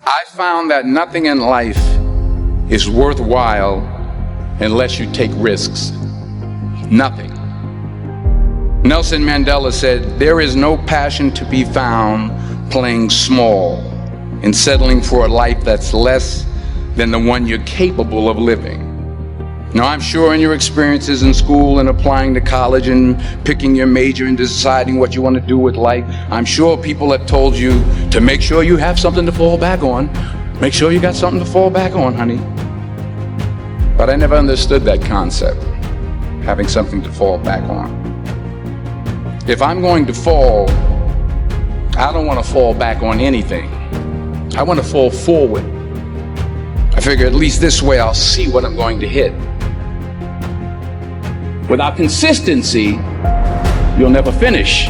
I found that nothing in life is worthwhile unless you take risks. Nothing. Nelson Mandela said, "There is no passion to be found playing small and settling for a life that's less than the one you're capable of living." Now, I'm sure in your experiences in school and applying to college and picking your major and deciding what you want to do with life, I'm sure people have told you to make sure you have something to fall back on. Make sure you got something to fall back on, honey. But I never understood that concept, having something to fall back on. If I'm going to fall, I don't want to fall back on anything. I want to fall forward. I figure at least this way I'll see what I'm going to hit. Without consistency, you'll never finish.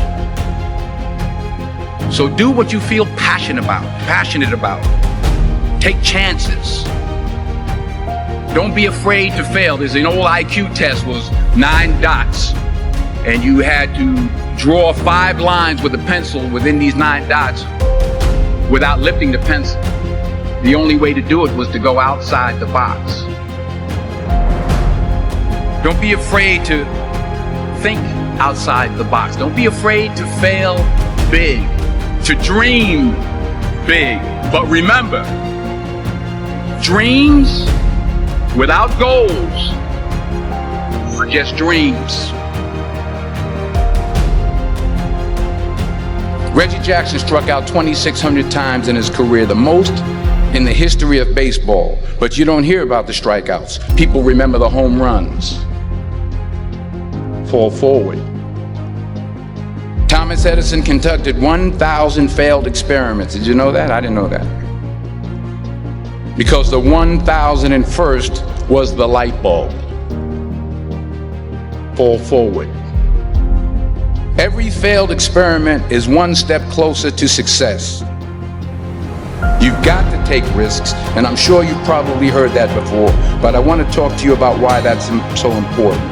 So do what you feel passionate about. Take chances. Don't be afraid to fail. There's an old IQ test, was 9 dots, and you had to draw 5 lines with a pencil within these 9 dots without lifting the pencil. The only way to do it was to go outside the box. Don't be afraid to think outside the box. Don't be afraid to fail big, to dream big. But remember, dreams without goals are just dreams. Reggie Jackson struck out 2,600 times in his career, the most in the history of baseball. But you don't hear about the strikeouts. People remember the home runs. Fall forward. Thomas Edison conducted 1,000 failed experiments. Did you know that? I didn't know that. Because the 1,001st was the light bulb. Fall forward. Every failed experiment is one step closer to success. You've got to take risks, and I'm sure you've probably heard that before, but I want to talk to you about why that's so important.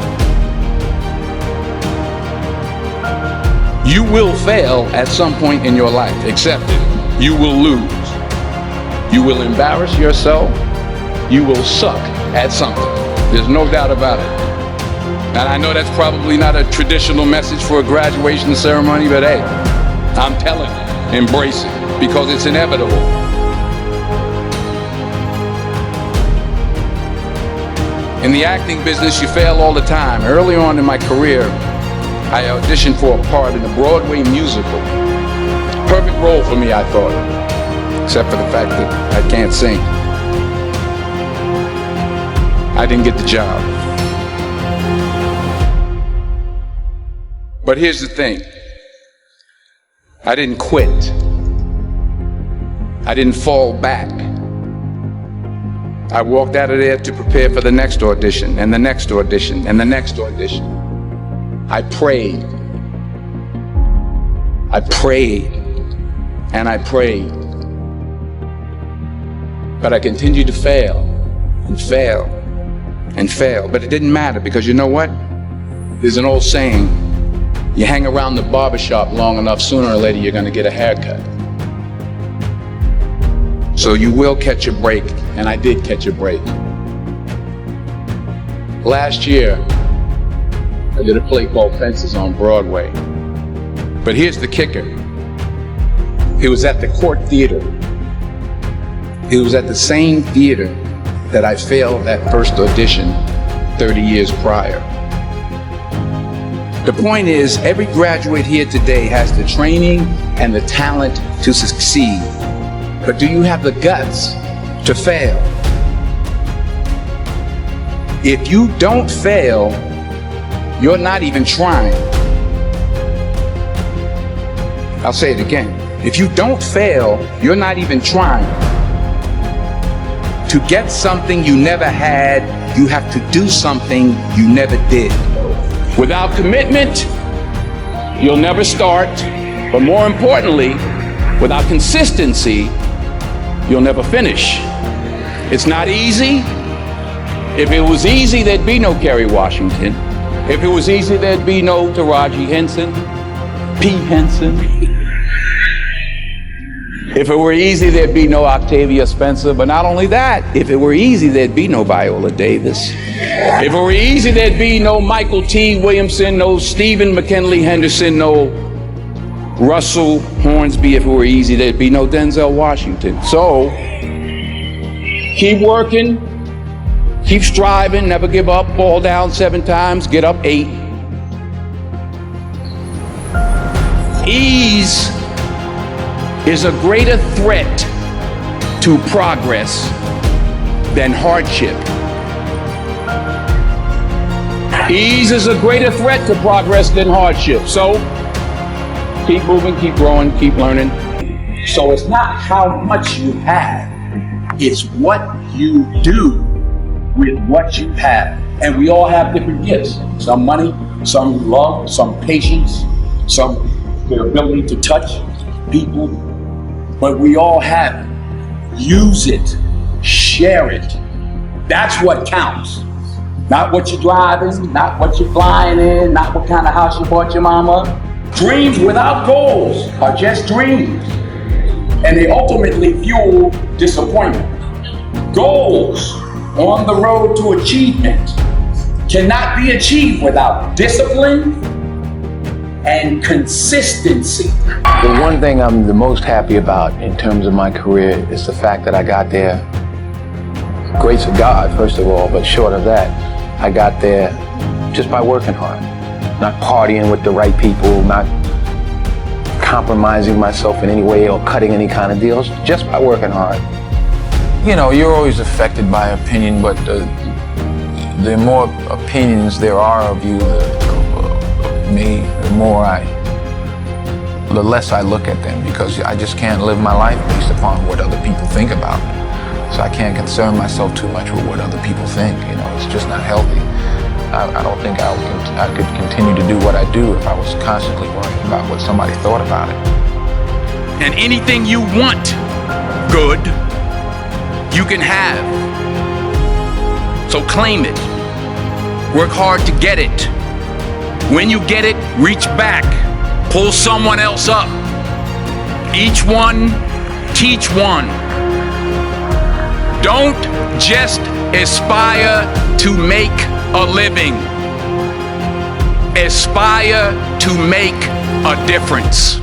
You will fail at some point in your life. Accept it. You will lose. You will embarrass yourself. You will suck at something. There's no doubt about it. And I know that's probably not a traditional message for a graduation ceremony, but hey, I'm telling you, embrace it, because it's inevitable. In the acting business, you fail all the time. Early on in my career, I auditioned for a part in a Broadway musical. Perfect role for me, I thought, except for the fact that I can't sing. I didn't get the job. But here's the thing. I didn't quit. I didn't fall back. I walked out of there to prepare for the next audition, and the next audition, and the next audition. I prayed. I prayed. And I prayed. But I continued to fail, and fail, and fail. But it didn't matter, because you know what? There's an old saying, you hang around the barbershop long enough, sooner or later you're going to get a haircut. So you will catch a break, and I did catch a break. Last year, I did a play called Fences on Broadway. But here's the kicker. It was at the Court Theater. It was at the same theater that I failed that first audition 30 years prior. The point is, every graduate here today has the training and the talent to succeed. But do you have the guts to fail? If you don't fail, you're not even trying. I'll say it again. If you don't fail, you're not even trying. To get something you never had, you have to do something you never did. Without commitment, you'll never start. But more importantly, without consistency, you'll never finish. It's not easy. If it was easy, there'd be no Kerry Washington. If it was easy, there'd be no Taraji Henson, P. Henson. If it were easy, there'd be no Octavia Spencer. But not only that, if it were easy, there'd be no Viola Davis. If it were easy, there'd be no Michael T. Williamson, no Stephen McKinley Henderson, no Russell Hornsby. If it were easy, there'd be no Denzel Washington. So keep working, keep striving, never give up, fall down 7 times, get up 8. Ease is a greater threat to progress than hardship. Ease is a greater threat to progress than hardship. So keep moving, keep growing, keep learning. So it's not how much you have, it's what you do with what you have. And we all have different gifts. Some money, some love, some patience, some the ability to touch people. But we all have it. Use it. Share it. That's what counts. Not what you're driving, not what you're flying in, not what kind of house you bought your mama. Dreams without goals are just dreams. And they ultimately fuel disappointment. Goals on the road to achievement cannot be achieved without discipline and consistency. The one thing I'm the most happy about in terms of my career is the fact that I got there, grace of God, first of all, but short of that, I got there just by working hard, not partying with the right people, not compromising myself in any way or cutting any kind of deals, just by working hard. You know, you're always affected by opinion, but the more opinions there are of you, the less I look at them, because I just can't live my life based upon what other people think about me. So I can't concern myself too much with what other people think. You know, it's just not healthy. I don't think I could continue to do what I do if I was constantly worrying about what somebody thought about it. And anything you want good, you can have. So claim it. Work hard to get it. When you get it, reach back. Pull someone else up. Each one, teach one. Don't just aspire to make a living. Aspire to make a difference.